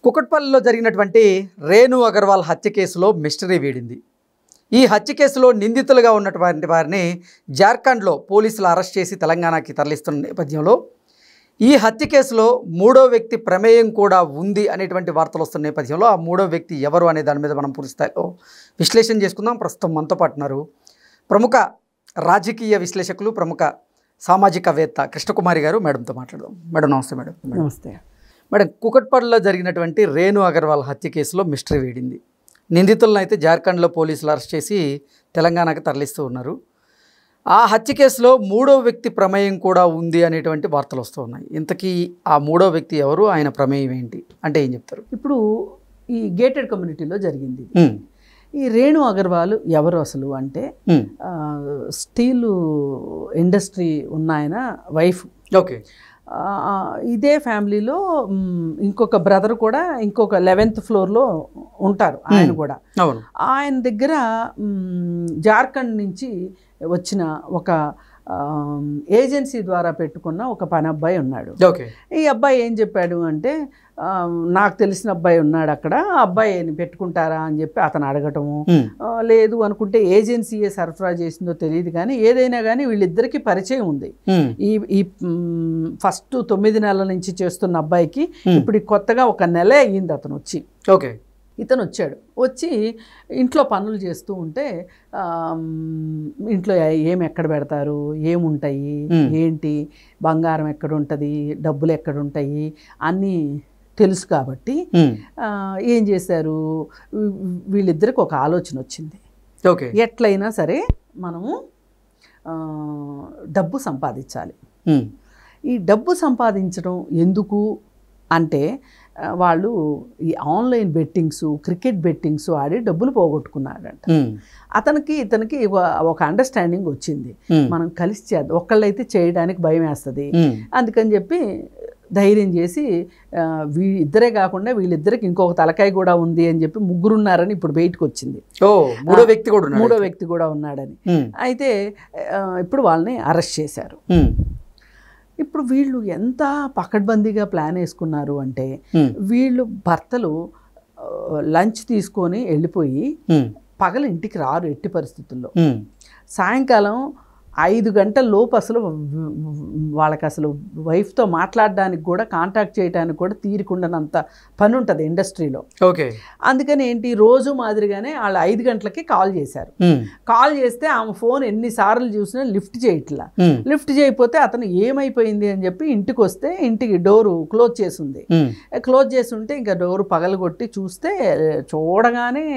కుకట్పల్లిలో జరిగినటువంటి రేణు అగర్వాల్ హత్య కేసులో మిస్టరీ వీడింది. ఈ హత్య కేసులో నిందితులుగా ఉన్నటువంటి వారిని జార్ఖండ్లో పోలీసులు అరెస్ట్ చేసి తెలంగాణకి తరలిస్తున్న నేపథ్యంలో ఈ హత్య కేసులో మూడో వ్యక్తి ప్రమేయం కూడా ఉంది అనేటువంటి వార్తలు వస్తున్న నేపథ్యంలో ఆ మూడో వ్యక్తి ఎవరు అనే దాని మీద మనం పూర్తి స్థాయిలో విశ్లేషణ చేసుకుందాం. ప్రస్తుతం మనతో పాటు ఉన్నారు ప్రముఖ రాజకీయ విశ్లేషకులు, ప్రముఖ సామాజికవేత్త కృష్ణకుమారి గారు. మేడంతో మాట్లాడదాం. మేడం నమస్తే. మేడం నమస్తే. మేడం, కుకట్పల్లిలో జరిగినటువంటి రేణు అగర్వాల్ హత్య కేసులో మిస్టరీ వీడింది. నిందితులను అయితే జార్ఖండ్లో పోలీసులు అరెస్ట్ చేసి తెలంగాణకు తరలిస్తూ ఉన్నారు. ఆ హత్య కేసులో మూడో వ్యక్తి ప్రమేయం కూడా ఉంది అనేటువంటి వార్తలు వస్తూ ఉన్నాయి. ఇంతకీ ఆ మూడో వ్యక్తి ఎవరు, ఆయన ప్రమేయం ఏంటి అంటే ఏం చెప్తారు? ఇప్పుడు ఈ గేటెడ్ కమ్యూనిటీలో జరిగింది. ఈ రేణు అగర్వాల్ ఎవరు అసలు అంటే స్టీలు ఇండస్ట్రీ ఉన్న ఆయన వైఫ్. ఓకే. ఇదే ఫ్యామిలీలో ఇంకొక బ్రదర్ కూడా ఇంకొక 11th ఫ్లోర్లో ఉంటారు. ఆయన కూడా ఆయన దగ్గర జార్ఖండ్ నుంచి వచ్చిన ఒక ఏజెన్సీ ద్వారా పెట్టుకున్న ఒక పని అబ్బాయి ఉన్నాడు. ఈ అబ్బాయి ఏం చెప్పాడు అంటే, నాకు తెలిసిన అబ్బాయి ఉన్నాడు అక్కడ, ఆ అబ్బాయిని పెట్టుకుంటారా అని చెప్పి అతను అడగటము. లేదు అనుకుంటే ఏజెన్సీయే సరఫరా చేసిందో తెలియదు, కానీ ఏదైనా కానీ వీళ్ళిద్దరికీ పరిచయం ఉంది. ఈ ఫస్ట్ 9 నెలల నుంచి చేస్తున్న అబ్బాయికి ఇప్పుడు కొత్తగా 1 నెల అయ్యింది అతను వచ్చి. ఓకే. ఇతను వచ్చి ఇంట్లో పనులు చేస్తూ ఉంటే ఇంట్లో ఏమి ఎక్కడ పెడతారు, ఏముంటాయి, ఏంటి, బంగారం ఎక్కడ ఉంటుంది, డబ్బులు ఎక్కడ ఉంటాయి అన్నీ తెలుసు కాబట్టి ఏం చేశారు, వీళ్ళిద్దరికి ఒక ఆలోచన వచ్చింది. ఓకే. ఎట్లయినా సరే మనము డబ్బు సంపాదించాలి. ఈ డబ్బు సంపాదించడం ఎందుకు అంటే, వాళ్ళు ఈ ఆన్లైన్ బెట్టింగ్స్, క్రికెట్ బెట్టింగ్స్ ఆడి డబ్బులు పోగొట్టుకున్నాడంట. ఇతనికి ఒక అండర్స్టాండింగ్ వచ్చింది, మనం కలిసి చేద్దాం, ఒక్కళ్ళైతే చేయడానికి భయం వేస్తుంది, అందుకని చెప్పి ధైర్యం చేసి ఇద్దరే కాకుండా వీళ్ళిద్దరికి ఇంకొక తలకాయ కూడా ఉంది అని చెప్పి ముగ్గురున్నారని ఇప్పుడు బయటకు వచ్చింది. మూడో వ్యక్తి కూడా ఉన్నాడని. అయితే ఇప్పుడు వాళ్ళని అరెస్ట్ చేశారు. ఇప్పుడు వీళ్ళు ఎంత పకడ్బందీగా ప్లాన్ వేసుకున్నారు అంటే, వీళ్ళు భర్తలు లంచ్ తీసుకొని వెళ్ళిపోయి పగలు ఇంటికి రారు ఎట్టి పరిస్థితుల్లో. సాయంకాలం 5 గంటల లోపు అసలు వాళ్ళకి అసలు వైఫ్తో మాట్లాడడానికి కూడా, కాంటాక్ట్ చేయడానికి కూడా తీరికుండానంత పని ఉంటుంది ఇండస్ట్రీలో. ఓకే. అందుకని ఏంటి, రోజు మాదిరిగానే వాళ్ళు 5 గంటలకి కాల్ చేశారు. కాల్ చేస్తే ఆమె ఫోన్ ఎన్నిసార్లు చూసినా లిఫ్ట్ చేయట్లా. లిఫ్ట్ చేయకపోతే అతను ఏమైపోయింది అని చెప్పి ఇంటికి వస్తే ఇంటికి డోరు క్లోజ్ చేసి ఉంది. క్లోజ్ చేసి ఉంటే ఇంకా డోరు పగలగొట్టి చూస్తే చూడగానే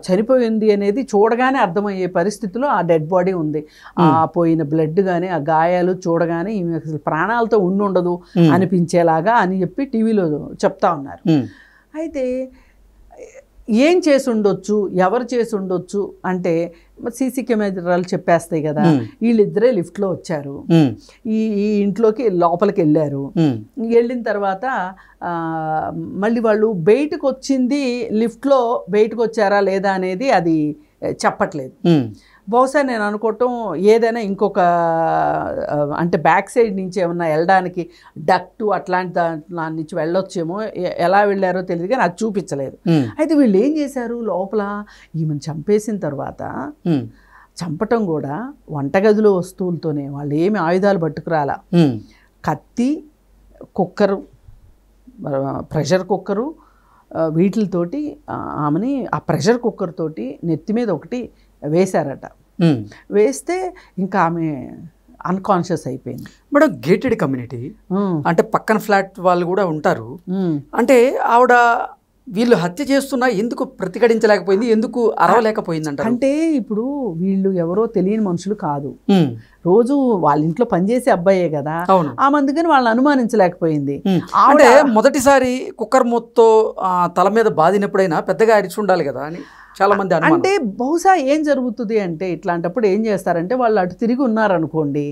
చనిపోయింది అనేది చూడగానే అర్థమయ్యే పరిస్థితిలో ఆ డెడ్ బాడీ ఉంది. ఆ పోయిన బ్లడ్ కానీ ఆ గాయాలు చూడగానే ఈమె అసలు ప్రాణాలతో ఉండదు అనిపించేలాగా అని చెప్పి టీవీలో చెప్తా ఉన్నారు. అయితే ఏం చేసి ఉండొచ్చు, ఎవరు చేసి ఉండొచ్చు అంటే సీసీ కెమెరాలు చెప్పేస్తాయి కదా. వీళ్ళిద్దరే లిఫ్ట్లో వచ్చారు, ఈ ఇంట్లోకి లోపలికి వెళ్ళారు. వెళ్ళిన తర్వాత మళ్ళీ వాళ్ళు బయటకు వచ్చింది, లిఫ్ట్లో బయటకు వచ్చారా లేదా అనేది అది చెప్పట్లేదు. బహుశా నేను అనుకోవటం ఏదైనా ఇంకొక అంటే బ్యాక్ సైడ్ నుంచి ఏమన్నా వెళ్ళడానికి డక్టు అట్లాంటి దాని నుంచి వెళ్ళొచ్చేమో, ఎలా వెళ్ళారో తెలియదు కానీ అది చూపించలేదు. అయితే వీళ్ళు ఏం చేశారు, లోపల ఈమెను చంపేసిన తర్వాత చంపటం కూడా వంటగదిలో వస్తువులతోనే, వాళ్ళు ఏమి ఆయుధాలు పట్టుకురాలా. కత్తి, కుక్కరు, ప్రెషర్ కుక్కరు, వీటితోటి ఆమెని ఆ ప్రెషర్ కుక్కర్ తోటి నెత్తి మీద ఒకటి వేశారట. వేస్తే ఇంకా ఆమె అన్కాన్షియస్ అయిపోయింది. మేడం, గేటెడ్ కమ్యూనిటీ అంటే పక్కన ఫ్లాట్ వాళ్ళు కూడా ఉంటారు. అంటే ఆవిడ వీళ్ళు హత్య చేస్తున్నా ఎందుకు ప్రతిఘటించలేకపోయింది, ఎందుకు అరవలేకపోయింది అంట? అంటే ఇప్పుడు వీళ్ళు ఎవరో తెలియని మనుషులు కాదు, రోజు వాళ్ళ ఇంట్లో పనిచేసే అబ్బాయే కదా. ఆ మందుకని వాళ్ళని అనుమానించలేకపోయింది. అంటే మొదటిసారి కుక్కర్ మూతతో తల మీద బాధినప్పుడైనా పెద్దగా అరిచి ఉండాలి కదా అని చాలా మంది అంటే బహుశా ఏం జరుగుతుంది అంటే, ఇట్లాంటప్పుడు ఏం చేస్తారంటే, వాళ్ళు అటు తిరిగి ఉన్నారనుకోండి,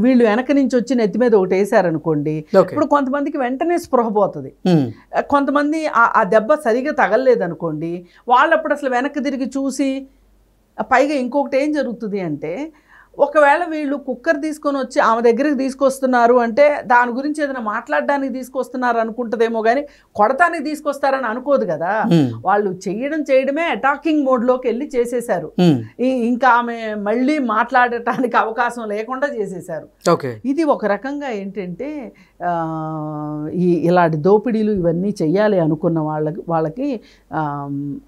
వీళ్ళు వెనక నుంచి వచ్చి నెత్తి మీద ఒకటి వేసారనుకోండి, ఇప్పుడు కొంతమందికి వెంటనే స్పృహ పోతుంది. కొంతమంది ఆ దెబ్బ సరిగా తగలలేదనుకోండి, వాళ్ళప్పుడు అసలు వెనక్కి తిరిగి చూసి, పైగా ఇంకొకటి ఏం జరుగుతుంది అంటే, ఒకవేళ వీళ్ళు కుక్కర్ తీసుకొని వచ్చి ఆమె దగ్గరికి తీసుకొస్తున్నారు అంటే దాని గురించి ఏదైనా మాట్లాడడానికి తీసుకొస్తున్నారు అనుకుంటుందేమో కానీ కొడతానికి తీసుకొస్తారని అనుకోదు కదా. వాళ్ళు చేయడమే అటాకింగ్ మోడ్లోకి వెళ్ళి చేసేశారు. ఇంకా ఆమె మళ్ళీ మాట్లాడటానికి అవకాశం లేకుండా చేసేశారు. ఇది ఒక రకంగా ఏంటంటే ఇలాంటి దోపిడీలు ఇవన్నీ చెయ్యాలి అనుకున్న వాళ్ళకి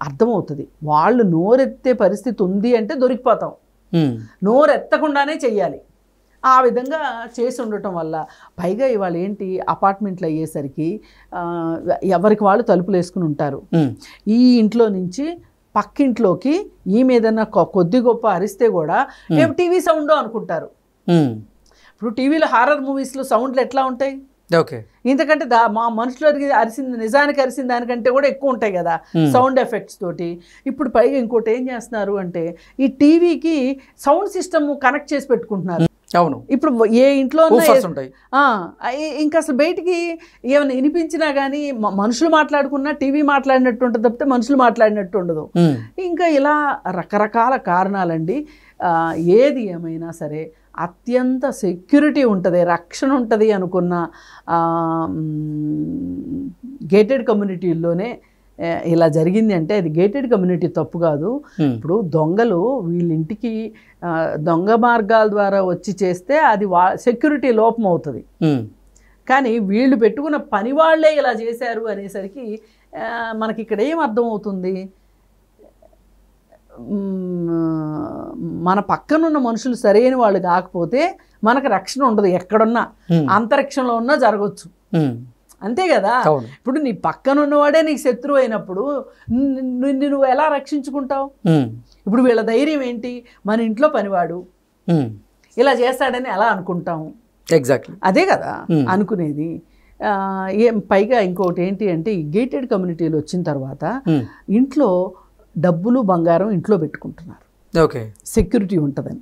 అర్థమవుతుంది. వాళ్ళు నోరెత్తే పరిస్థితి ఉంది అంటే దొరికిపోతాం. నోరెత్తకుండానే చెయ్యాలి. ఆ విధంగా చేసి ఉండటం వల్ల పైగా ఇవాళ ఏంటి అపార్ట్మెంట్లు అయ్యేసరికి ఎవరికి వాళ్ళు తలుపులు వేసుకుని ఉంటారు. ఈ ఇంట్లో నుంచి పక్కింట్లోకి ఈమె ఏదన్నా కొద్ది గొప్ప అరిస్తే కూడా ఏం టీవీ సౌండ్ అనుకుంటారు. ఇప్పుడు టీవీలో హారర్ మూవీస్లో సౌండ్లు ఎట్లా ఉంటాయి? ఇంతకంటే మా మనుషులు అరిసింది నిజానికి అరిసిన దానికంటే కూడా ఎక్కువ ఉంటాయి కదా సౌండ్ ఎఫెక్ట్స్ తోటి. ఇప్పుడు పైగా ఇంకోటి ఏం చేస్తున్నారు అంటే ఈ టీవీకి సౌండ్ సిస్టమ్ కనెక్ట్ చేసి పెట్టుకుంటున్నారు. అవును, ఇప్పుడు ఏ ఇంట్లో ఇంకా అసలు బయటికి ఏమైనా వినిపించినా కానీ మనుషులు మాట్లాడుకున్నా టీవీ మాట్లాడినట్టు ఉంటుంది తప్పితే మనుషులు మాట్లాడినట్టు ఉండదు. ఇంకా ఇలా రకరకాల కారణాలండి. ఏది ఏమైనా సరే అత్యంత సెక్యూరిటీ ఉంటుంది, రక్షణ ఉంటుంది అనుకున్న గేటెడ్ కమ్యూనిటీల్లోనే ఇలా జరిగింది అంటే అది గేటెడ్ కమ్యూనిటీ తప్పు కాదు. ఇప్పుడు దొంగలు వీళ్ళింటికి దొంగ మార్గాల ద్వారా వచ్చి చేస్తే అది సెక్యూరిటీ లోపం అవుతుంది. కానీ వీళ్ళు పెట్టుకున్న పని వాళ్ళే ఇలా చేశారు అనేసరికి మనకి ఇక్కడ ఏం అర్థం అవుతుంది? మన పక్కనున్న మనుషులు సరైన వాళ్ళు కాకపోతే మనకు రక్షణ ఉండదు. ఎక్కడున్నా అంతరిక్షంలో ఉన్నా జరగచ్చు, అంతే కదా. ఇప్పుడు నీ పక్కనున్నవాడే నీకు శత్రువు అయినప్పుడు నువ్వు ఎలా రక్షించుకుంటావు? ఇప్పుడు వీళ్ళ ధైర్యం ఏంటి? మన ఇంట్లో పనివాడు ఇలా చేస్తాడని ఎలా అనుకుంటాము? ఎగ్జాక్ట్లీ అదే కదా అనుకునేది. పైగా ఇంకొకటి ఏంటి అంటే ఈ గేటెడ్ కమ్యూనిటీలు వచ్చిన తర్వాత ఇంట్లో డబ్బులు బంగారం ఇంట్లో పెట్టుకుంటున్నారు. సెక్యూరిటీ ఉంటుందని.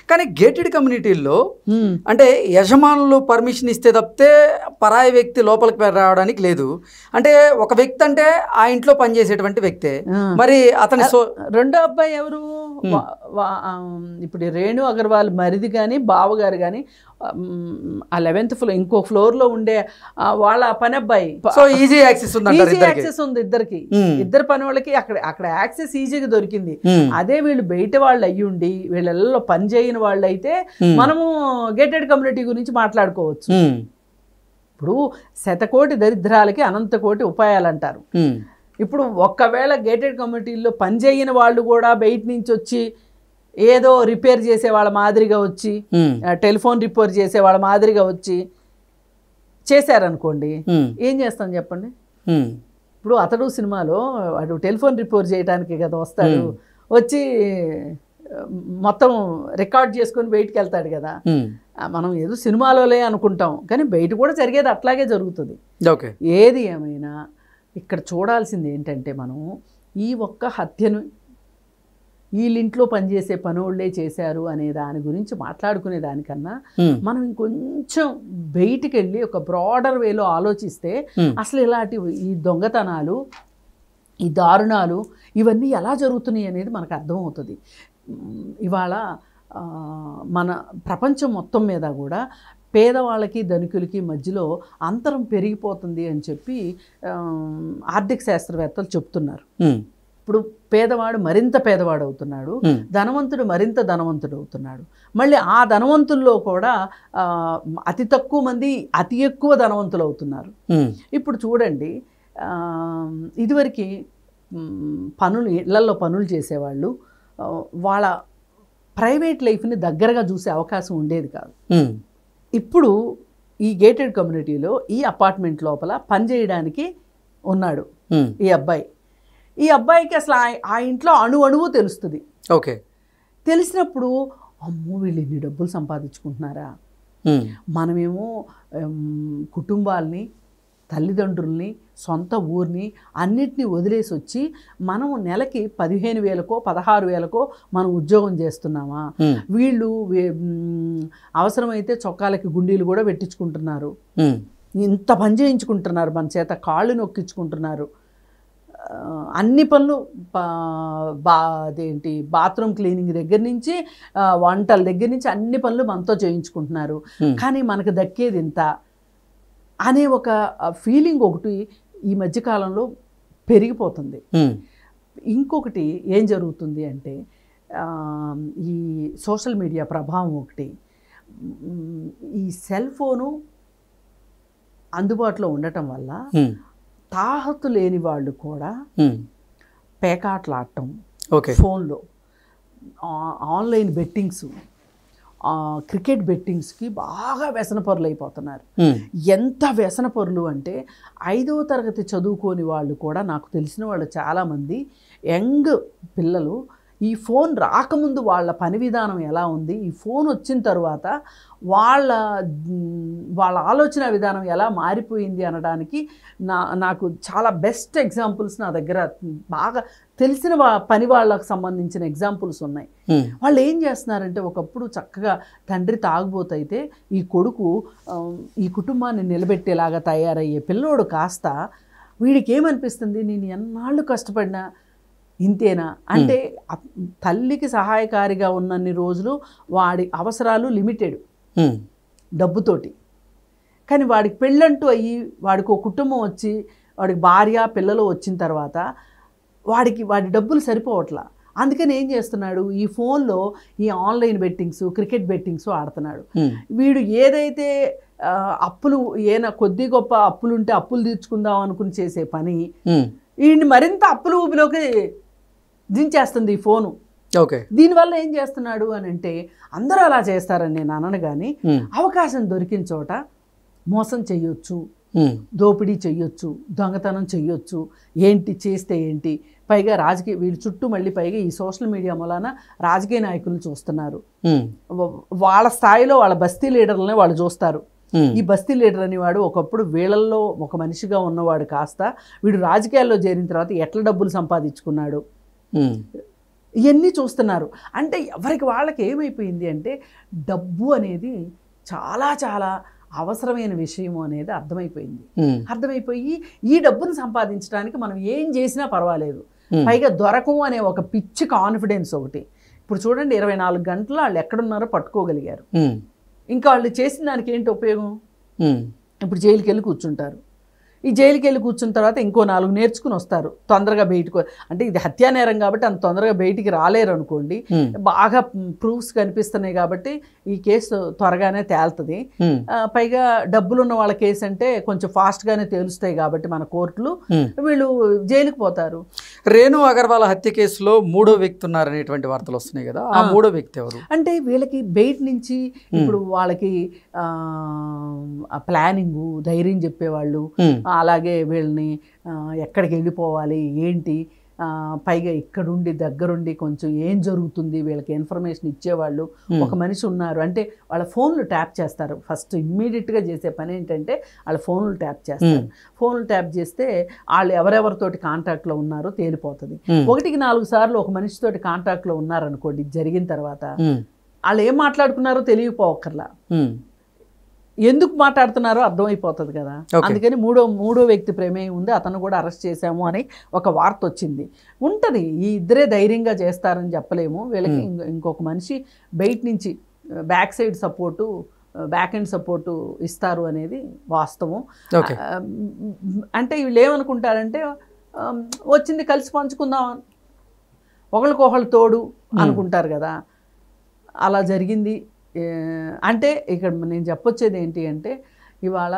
కానీ గేటెడ్ కమ్యూనిటీల్లో అంటే యజమానులు పర్మిషన్ ఇస్తే తప్పితే పరాయి వ్యక్తి లోపలికి రావడానికి లేదు. అంటే ఒక వ్యక్తి అంటే ఆ ఇంట్లో పనిచేసేటువంటి వ్యక్తే. మరి అతని రెండో అబ్బాయి ఎవరు? ఇప్పుడు రేణు అగర్వాల్ మరిది కానీ బావగారు కానీ ఆ 11th ఫ్లోర్ ఇంకో ఫ్లోర్లో ఉండే వాళ్ళ పని అబ్బాయి. సో ఈజీ యాక్సెస్ ఉంది ఇద్దరికి. ఇద్దరు పని వాళ్ళకి అక్కడ యాక్సెస్ ఈజీగా దొరికింది. అదే వీళ్ళు బయట వాళ్ళు అయ్యుండి వీళ్ళలో పని చేయని వాళ్ళు అయితే మనము గేటెడ్ కమ్యూనిటీ గురించి మాట్లాడుకోవచ్చు. ఇప్పుడు శతకోటి దరిద్రాలకి అనంతకోటి ఉపాయాలు అంటారు. ఇప్పుడు ఒక్కవేళ గేటెడ్ కమ్యూనిటీల్లో పనిచేయని వాళ్ళు కూడా బయట నుంచి వచ్చి ఏదో రిపేర్ చేసే వాళ్ళ మాదిరిగా వచ్చి టెలిఫోన్ రిపేర్ చేసే వాళ్ళ మాదిరిగా వచ్చి చేశారనుకోండి, ఏం చేస్తాం చెప్పండి? ఇప్పుడు అతడు సినిమాలో వాడు టెలిఫోన్ రిపేర్ చేయడానికి కదా వస్తాడు, వచ్చి మొత్తం రికార్డ్ చేసుకొని బయటికి వెళ్తాడు కదా. మనం ఏదో సినిమాలోలే అనుకుంటాం కానీ బయట కూడా జరిగేది అట్లాగే జరుగుతుంది. ఏది ఏమైనా ఇక్కడ చూడాల్సింది ఏంటంటే మనం ఈ ఒక్క హత్యను వీళ్ళింట్లో పనిచేసే పనోళ్లే చేశారు అనే దాని గురించి మాట్లాడుకునే దానికన్నా మనం ఇంకొంచెం బయటికి వెళ్ళి ఒక బ్రాడర్ వేలో ఆలోచిస్తే అసలు ఇలాంటి ఈ దొంగతనాలు ఈ దారుణాలు ఇవన్నీ ఎలా జరుగుతున్నాయి అనేది మనకు అర్థమవుతుంది. ఇవాళ మన ప్రపంచం మొత్తం మీద కూడా పేదవాళ్ళకి ధనికులకి మధ్యలో అంతరం పెరిగిపోతుంది అని చెప్పి ఆర్థిక శాస్త్రవేత్తలు చెప్తున్నారు. ఇప్పుడు పేదవాడు మరింత పేదవాడు అవుతున్నాడు, ధనవంతుడు మరింత ధనవంతుడు అవుతున్నాడు. మళ్ళీ ఆ ధనవంతుల్లో కూడా అతి తక్కువ మంది అతి ఎక్కువ ధనవంతులు అవుతున్నారు. ఇప్పుడు చూడండి, ఇదివరకు ఇళ్లలో పనులు చేసేవాళ్ళు వాళ్ళ ప్రైవేట్ లైఫ్ని దగ్గరగా చూసే అవకాశం ఉండేది కాదు. ఇప్పుడు ఈ గేటెడ్ కమ్యూనిటీలో ఈ అపార్ట్మెంట్ లోపల పనిచేయడానికి ఉన్నాడు ఈ అబ్బాయి. ఈ అబ్బాయికి అసలు ఆ ఇంట్లో అణువు తెలుస్తుంది. తెలిసినప్పుడు అమ్మో వీళ్ళు ఎన్ని డబ్బులు సంపాదించుకుంటున్నారా, మనమేమో కుటుంబాలని తల్లిదండ్రుల్ని సొంత ఊరిని అన్నిటినీ వదిలేసి వచ్చి మనం నెలకి 15,000కో 16,000కో మనం ఉద్యోగం చేస్తున్నామా? వీళ్ళు అవసరమైతే చొక్కాలకి గుండీలు కూడా పెట్టించుకుంటున్నారు, ఇంత పని చేయించుకుంటున్నారు, మన చేత కాళ్ళు నొక్కించుకుంటున్నారు. అన్ని పనులు అదేంటి బాత్రూమ్ క్లీనింగ్ దగ్గర నుంచి వంటల దగ్గర నుంచి అన్ని పనులు మనతో చేయించుకుంటున్నారు, కానీ మనకు దక్కేది ఇంత అనే ఒక ఫీలింగ్ ఒకటి ఈ మధ్యకాలంలో పెరిగిపోతుంది. ఇంకొకటి ఏం జరుగుతుంది అంటే ఈ సోషల్ మీడియా ప్రభావం ఒకటి, ఈ సెల్ ఫోను అందుబాటులో ఉండటం వల్ల తాహతు లేని వాళ్ళు కూడా పేకాట్లాడటం, ఫోన్లో ఆన్లైన్ బెట్టింగ్స్, క్రికెట్ బెట్టింగ్స్కి బాగా వ్యసనపరులు అయిపోతున్నారు. ఎంత వ్యసనపరులు అంటే 5వ తరగతి చదువుకోని వాళ్ళు కూడా, నాకు తెలిసిన వాళ్ళు చాలామంది యంగ్ పిల్లలు, ఈ ఫోన్ రాకముందు వాళ్ళ పని విధానం ఎలా ఉంది, ఈ ఫోన్ వచ్చిన తర్వాత వాళ్ళ ఆలోచన విధానం ఎలా మారిపోయింది అనడానికి నాకు చాలా బెస్ట్ ఎగ్జాంపుల్స్ నా దగ్గర బాగా తెలిసిన పని వాళ్ళకు సంబంధించిన ఎగ్జాంపుల్స్ ఉన్నాయి. వాళ్ళు ఏం చేస్తున్నారంటే, ఒకప్పుడు చక్కగా తండ్రి తాగుబోతైతే ఈ కొడుకు ఈ కుటుంబాన్ని నిలబెట్టేలాగా తయారయ్యే పిల్లోడు కాస్త వీడికి ఏమనిపిస్తుంది, నేను ఎన్నాళ్ళు కష్టపడినా ఇంతేనా అంటే, తల్లికి సహాయకారిగా ఉన్నన్ని రోజులు వాడి అవసరాలు లిమిటెడ్ డబ్బుతోటి, కానీ వాడికి పెళ్ళంటూ అయ్యి వాడికి ఒక కుటుంబం వచ్చి వాడికి భార్య పిల్లలు వచ్చిన తర్వాత వాడి డబ్బులు సరిపోవట్లా. అందుకని ఏం చేస్తున్నాడు, ఈ ఫోన్లో ఈ ఆన్లైన్ బెట్టింగ్స్, క్రికెట్ బెట్టింగ్స్ ఆడుతున్నాడు. వీడు ఏదైతే అప్పులు కొద్ది గొప్ప అప్పులుంటే అప్పులు తీర్చుకుందాం అనుకుని చేసే పని వీడిని మరింత అప్పుల ఊపిలోకి దించేస్తుంది ఈ ఫోను. దీనివల్ల ఏం చేస్తున్నాడు అని అంటే, అందరూ అలా చేస్తారని నేను అనను, కానీ అవకాశం దొరికిన చోట మోసం చెయ్యొచ్చు, దోపిడీ చెయ్యొచ్చు, దొంగతనం చెయ్యొచ్చు, ఏంటి చేస్తే ఏంటి. పైగా వీళ్ళ చుట్టూ మళ్ళీ పైగా ఈ సోషల్ మీడియా మూలాన రాజకీయ నాయకులను చూస్తున్నారు. వాళ్ళ స్థాయిలో వాళ్ళ బస్తీ లీడర్లనే వాళ్ళు చూస్తారు. ఈ బస్తీ లీడర్ అనేవాడు ఒకప్పుడు వీళ్ళల్లో ఒక మనిషిగా ఉన్నవాడు కాస్త వీడు రాజకీయాల్లో చేరిన తర్వాత ఎట్లా డబ్బులు సంపాదించుకున్నాడు, ఇవన్నీ చూస్తున్నారు. అంటే ఎవరికి వాళ్ళకి ఏమైపోయింది అంటే, డబ్బు అనేది చాలా చాలా అవసరమైన విషయం అనేది అర్థమైపోయి ఈ డబ్బును సంపాదించడానికి మనం ఏం చేసినా పర్వాలేదు, పైగా దొరకము అనే ఒక పిచ్చి కాన్ఫిడెన్స్ ఒకటి. ఇప్పుడు చూడండి, 24 గంటలు వాళ్ళు ఎక్కడున్నారో పట్టుకోగలిగారు. ఇంకా వాళ్ళు చేసిన దానికి ఏంటి ఉపయోగం? ఇప్పుడు జైలుకి వెళ్ళి కూర్చుంటారు. ఈ జైలుకి వెళ్ళి కూర్చున్న తర్వాత ఇంకో 4 నేర్చుకుని వస్తారు, తొందరగా బయటకు. అంటే ఇది హత్యా నేరం కాబట్టి అంత తొందరగా బయటికి రాలేరు అనుకోండి, బాగా ప్రూఫ్స్ కనిపిస్తున్నాయి కాబట్టి ఈ కేసు త్వరగానే తేలుతుంది. పైగా డబ్బులున్న వాళ్ళ కేసు అంటే కొంచెం ఫాస్ట్గానే తేలుస్తాయి కాబట్టి మన కోర్టులు, వీళ్ళు జైలుకి పోతారు. రేణు అగర్వాల్ హత్య కేసులో 3వ వ్యక్తి ఉన్నారనేటువంటి వార్తలు వస్తున్నాయి కదా, ఆ 3వ వ్యక్తి ఎవరు? అంటే వీళ్ళకి బయట నుంచి ఇప్పుడు వాళ్ళకి ప్లానింగు, ధైర్యం చెప్పేవాళ్ళు, అలాగే వీళ్ళని ఎక్కడికి వెళ్ళిపోవాలి ఏంటి, పైగా ఇక్కడుండి దగ్గరుండి కొంచెం ఏం జరుగుతుంది వీళ్ళకి ఇన్ఫర్మేషన్ ఇచ్చేవాళ్ళు ఒక మనిషి ఉన్నారు. అంటే వాళ్ళ ఫోన్లు ట్యాప్ చేస్తారు. ఫస్ట్ ఇమ్మీడియట్గా చేసే పని ఏంటంటే వాళ్ళ ఫోన్లు ట్యాప్ చేస్తారు. ఫోన్లు ట్యాప్ చేస్తే వాళ్ళు ఎవరెవరితోటి కాంటాక్ట్లో ఉన్నారో తేలిపోతుంది. 1కి 4 సార్లు ఒక మనిషితోటి కాంటాక్ట్లో ఉన్నారనుకోండి, జరిగిన తర్వాత వాళ్ళు ఏం మాట్లాడుకున్నారో తెలియపోవక్కర్లా, ఎందుకు మాట్లాడుతున్నారో అర్థమైపోతుంది కదా. అందుకని మూడో వ్యక్తి ప్రమేయం ఉంది, అతను కూడా అరెస్ట్ చేశాము అని ఒక వార్త వచ్చింది. ఉంటుంది, ఈ ఇద్దరే ధైర్యంగా చేస్తారని చెప్పలేము. వీళ్ళకి ఇంకొక మనిషి బయట నుంచి బ్యాక్ ఎండ్ సపోర్టు ఇస్తారు అనేది వాస్తవం. అంటే వీళ్ళు ఏమనుకుంటారంటే, వచ్చింది కలిసి పంచుకుందాం, ఒకరికొకళ్ళు తోడు అనుకుంటారు కదా, అలా జరిగింది. అంటే ఇక్కడ నేను చెప్పొచ్చేది ఏంటి అంటే, ఇవాళ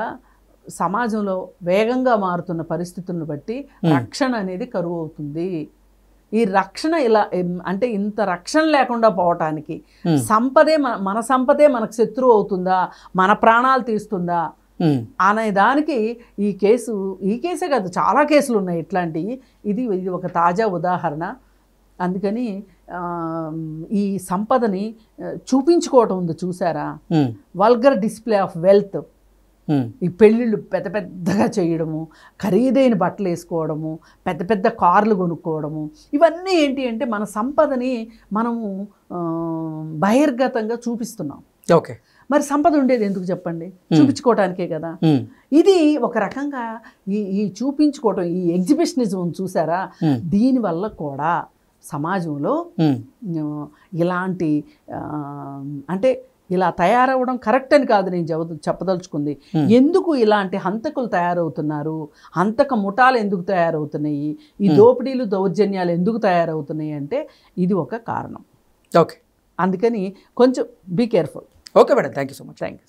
సమాజంలో వేగంగా మారుతున్న పరిస్థితులను బట్టి రక్షణ అనేది కరువు అవుతుంది. ఈ రక్షణ ఇలా అంటే ఇంత రక్షణ లేకుండా పోవటానికి మన సంపదే మనకు శత్రువు అవుతుందా, మన ప్రాణాలు తీస్తుందా అనే దానికి ఈ కేసే కాదు, చాలా కేసులు ఉన్నాయి ఇట్లాంటివి. ఇది ఒక తాజా ఉదాహరణ. అందుకని ఈ సంపదని చూపించుకోవటం ఉంది చూసారా, వల్గర్ డిస్ప్లే ఆఫ్ వెల్త్. ఈ పెళ్ళిళ్ళు పెద్ద పెద్దగా చేయడము, ఖరీదైన బట్టలు వేసుకోవడము, పెద్ద పెద్ద కార్లు కొనుక్కోవడము, ఇవన్నీ ఏంటి అంటే మన సంపదని మనము బహిర్గతంగా చూపిస్తున్నాం. మరి సంపద ఉండేది ఎందుకు చెప్పండి? చూపించుకోవడానికే కదా. ఇది ఒక రకంగా ఈ చూపించుకోవటం, ఈ ఎగ్జిబిషనిజం చూసారా, దీనివల్ల కూడా సమాజంలో ఇలాంటి అంటే ఇలా తయారవడం కరెక్ట్ అని కాదు నేను చెప్పదలుచుకుంది. ఎందుకు ఇలాంటి హంతకులు తయారవుతున్నారు, హంతక ముఠాలు ఎందుకు తయారవుతున్నాయి, ఈ దోపిడీలు దౌర్జన్యాలు ఎందుకు తయారవుతున్నాయి అంటే ఇది ఒక కారణం. ఓకే, అందుకని కొంచెం be careful. Okay madam, thank you so much. Thank you.